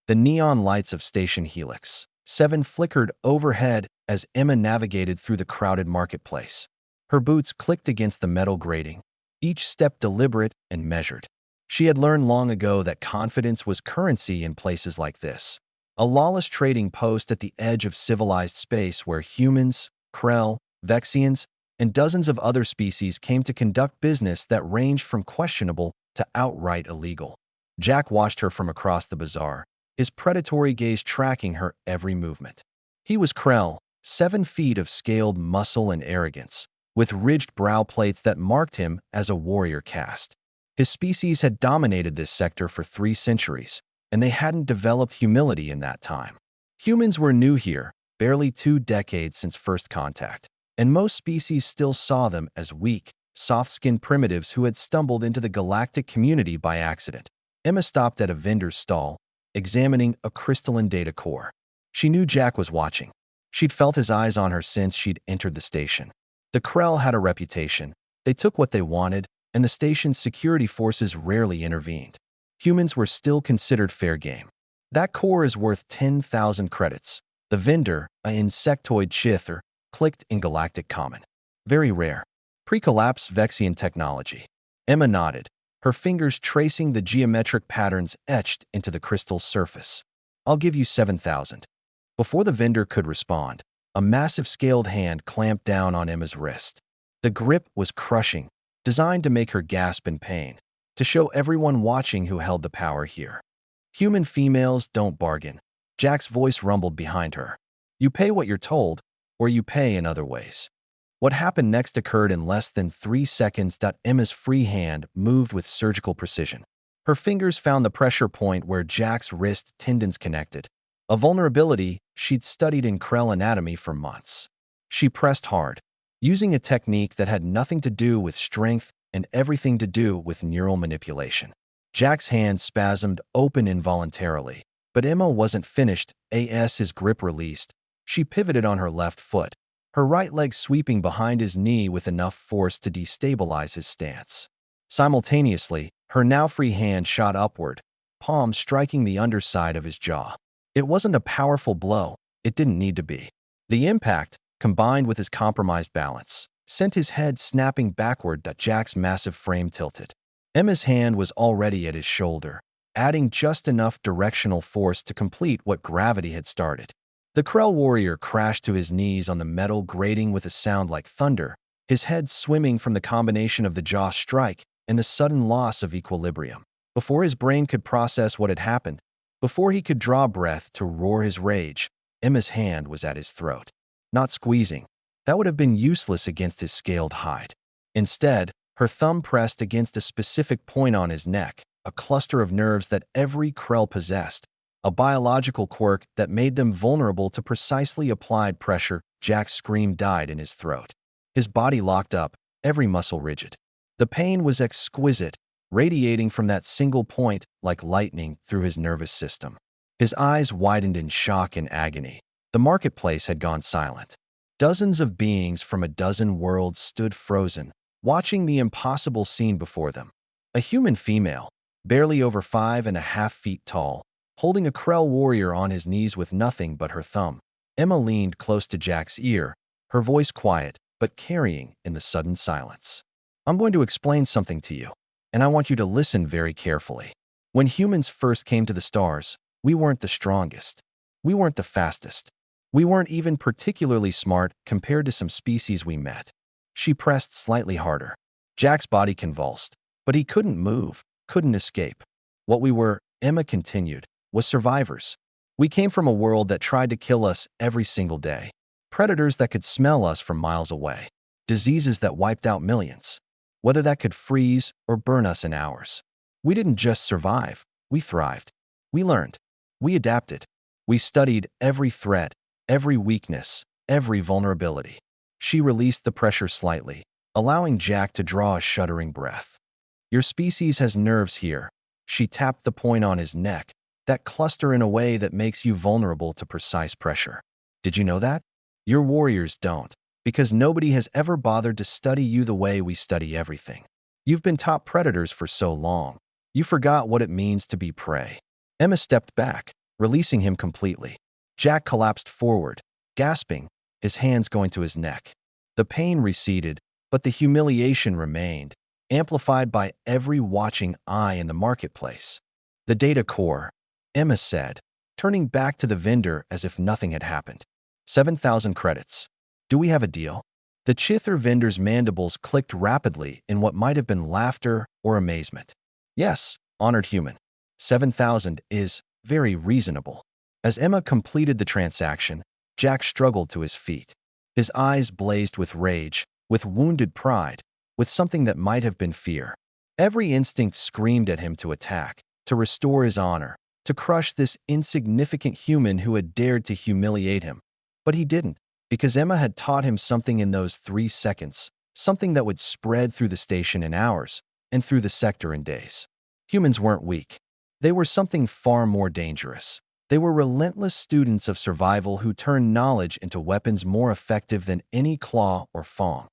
The neon lights of Station Helix 7 flickered overhead as Emma navigated through the crowded marketplace. Her boots clicked against the metal grating, each step deliberate and measured. She had learned long ago that confidence was currency in places like this. A lawless trading post at the edge of civilized space where humans, Krell, Vexians, and dozens of other species came to conduct business that ranged from questionable to outright illegal. Jack watched her from across the bazaar, his predatory gaze tracking her every movement. He was Krell, 7 feet of scaled muscle and arrogance, with ridged brow plates that marked him as a warrior caste. His species had dominated this sector for 3 centuries, and they hadn't developed humility in that time. Humans were new here, barely 2 decades since first contact, and most species still saw them as weak, soft-skinned primitives who had stumbled into the galactic community by accident. Emma stopped at a vendor's stall, examining a crystalline data core. She knew Jack was watching. She'd felt his eyes on her since she'd entered the station. The Krell had a reputation. They took what they wanted, and the station's security forces rarely intervened. Humans were still considered fair game. That core is worth 10,000 credits. The vendor, an insectoid chither, clicked in galactic common. Very rare. Pre-collapse Vexian technology. Emma nodded, her fingers tracing the geometric patterns etched into the crystal's surface. I'll give you 7,000. Before the vendor could respond, a massive scaled hand clamped down on Emma's wrist. The grip was crushing, designed to make her gasp in pain, to show everyone watching who held the power here. Human females don't bargain. Jack's voice rumbled behind her. You pay what you're told, or you pay in other ways. What happened next occurred in less than 3 seconds. Emma's free hand moved with surgical precision. Her fingers found the pressure point where Jack's wrist tendons connected, a vulnerability she'd studied in Krell anatomy for months. She pressed hard, using a technique that had nothing to do with strength and everything to do with neural manipulation. Jack's hand spasmed open involuntarily, but Emma wasn't finished. As his grip released, she pivoted on her left foot, her right leg sweeping behind his knee with enough force to destabilize his stance. Simultaneously, her now free hand shot upward, palm striking the underside of his jaw. It wasn't a powerful blow. It didn't need to be. The impact, combined with his compromised balance, sent his head snapping backward. Jack's massive frame tilted. Emma's hand was already at his shoulder, adding just enough directional force to complete what gravity had started. The Krell warrior crashed to his knees on the metal grating with a sound like thunder, his head swimming from the combination of the jaw strike and the sudden loss of equilibrium. Before his brain could process what had happened, before he could draw breath to roar his rage, Emma's hand was at his throat. Not squeezing. That would have been useless against his scaled hide. Instead, her thumb pressed against a specific point on his neck, a cluster of nerves that every Krell possessed, a biological quirk that made them vulnerable to precisely applied pressure. Jack's scream died in his throat. His body locked up, every muscle rigid. The pain was exquisite, radiating from that single point like lightning through his nervous system. His eyes widened in shock and agony. The marketplace had gone silent. Dozens of beings from a dozen worlds stood frozen, watching the impossible scene before them. A human female, barely over 5.5 feet tall, holding a Krell warrior on his knees with nothing but her thumb. Emma leaned close to Jack's ear, her voice quiet but carrying in the sudden silence. I'm going to explain something to you, and I want you to listen very carefully. When humans first came to the stars, we weren't the strongest. We weren't the fastest. We weren't even particularly smart compared to some species we met. She pressed slightly harder. Jack's body convulsed, but he couldn't move, couldn't escape. What we were, Emma continued, was survivors. We came from a world that tried to kill us every single day. Predators that could smell us from miles away. Diseases that wiped out millions. Whether that could freeze or burn us in hours. We didn't just survive, we thrived. We learned. We adapted. We studied every threat, every weakness, every vulnerability. She released the pressure slightly, allowing Jack to draw a shuddering breath. Your species has nerves here. She tapped the point on his neck, that cluster in a way that makes you vulnerable to precise pressure. Did you know that? Your warriors don't, because nobody has ever bothered to study you the way we study everything. You've been top predators for so long, you forgot what it means to be prey. Emma stepped back, releasing him completely. Jack collapsed forward, gasping, his hands going to his neck. The pain receded, but the humiliation remained, amplified by every watching eye in the marketplace. The data core, Emma said, turning back to the vendor as if nothing had happened. 7,000 credits. Do we have a deal? The Chither vendor's mandibles clicked rapidly in what might have been laughter or amazement. Yes, honored human. 7,000 is very reasonable. As Emma completed the transaction, Jack struggled to his feet. His eyes blazed with rage, with wounded pride, with something that might have been fear. Every instinct screamed at him to attack, to restore his honor, to crush this insignificant human who had dared to humiliate him. But he didn't, because Emma had taught him something in those 3 seconds, something that would spread through the station in hours and through the sector in days. Humans weren't weak. They were something far more dangerous. They were relentless students of survival who turned knowledge into weapons more effective than any claw or fang.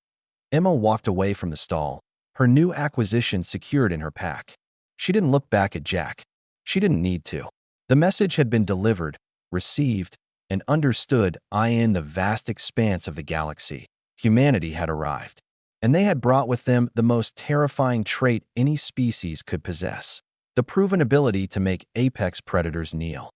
Emma walked away from the stall, her new acquisition secured in her pack. She didn't look back at Jack. She didn't need to. The message had been delivered, received, and understood in the vast expanse of the galaxy. Humanity had arrived, and they had brought with them the most terrifying trait any species could possess: the proven ability to make apex predators kneel.